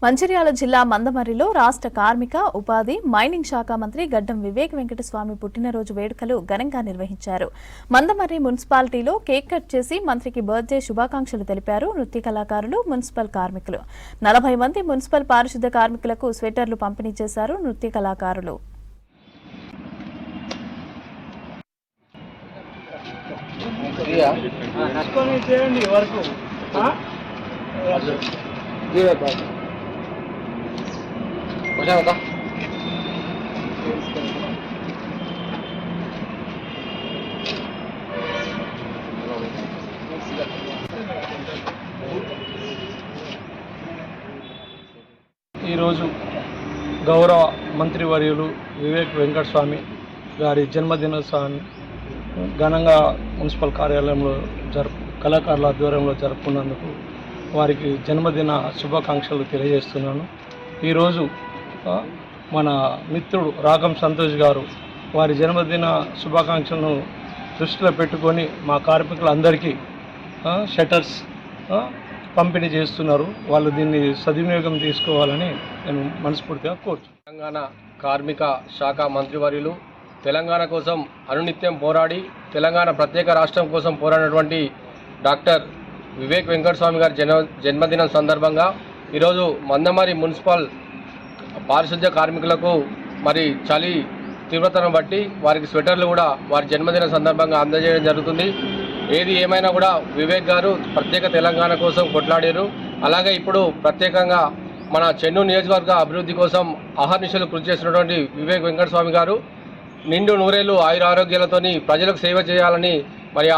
మంచిర్యాల జిల్లా మందమర్రిలో రాష్ట్ర కార్మిక ఉపాధి మైనింగ్ శాఖ మంత్రి గడ్డం వివేక్ వెంకటస్వామి పుట్టినరోజు వేడుకలు ఘనంగా నిర్వహించారు. మందమర్రి మున్సిపాలిటీలో కేక్ కట్ చేసి మంత్రికి బర్త్డే శుభాకాంక్షలు తెలిపారు నృత్య కళాకారులు, మున్సిపల్ కార్మికులు. 40 మంది మున్సిపల్ పారిశుద్ధ్య కార్మికులకు స్వెటర్లు పంపిణీ చేశారు నృత్య కళాకారులు. ఈరోజు గౌరవ మంత్రివర్యులు వివేక్ వెంకటస్వామి గారి జన్మదినోత్సవాన్ని ఘనంగా మున్సిపల్ కార్యాలయంలో కళాకారుల ఆధ్వర్యంలో జరుపుకున్నందుకు వారికి జన్మదిన శుభాకాంక్షలు తెలియజేస్తున్నాను. ఈరోజు మన మిత్రుడు రాగం సంతోష్ గారు వారి జన్మదిన శుభాకాంక్షలను దృష్టిలో పెట్టుకొని మా కార్మికులందరికీ షట్టర్స్ పంపిణీ చేస్తున్నారు. వాళ్ళు దీన్ని సద్వినియోగం తీసుకోవాలని నేను మనస్ఫూర్తిగా కోరుతున్నాను. తెలంగాణ కార్మిక శాఖ మంత్రివర్యులు తెలంగాణ కోసం అనునిత్యం పోరాడి తెలంగాణ ప్రత్యేక రాష్ట్రం కోసం పోరాడినటువంటి డాక్టర్ వివేక్ వెంకటస్వామి గారి జన్మదినం సందర్భంగా ఈరోజు మందమర్రి మున్సిపల్ పారిశుద్ధ్య కార్మికులకు మరి చలి తీవ్రతను బట్టి వారికి స్వెటర్లు కూడా వారి జన్మదిన సందర్భంగా అందజేయడం జరుగుతుంది. ఏది ఏమైనా కూడా వివేక్ గారు ప్రత్యేక తెలంగాణ కోసం కొట్లాడారు. అలాగే ఇప్పుడు ప్రత్యేకంగా మన చెన్నూరు నియోజకవర్గ అభివృద్ధి కోసం అహర్నిశలు కృషి చేసినటువంటి వివేక్ వెంకటస్వామి గారు నిండు నూరేళ్లు ఆయుర ఆరోగ్యాలతోని ప్రజలకు సేవ చేయాలని మరి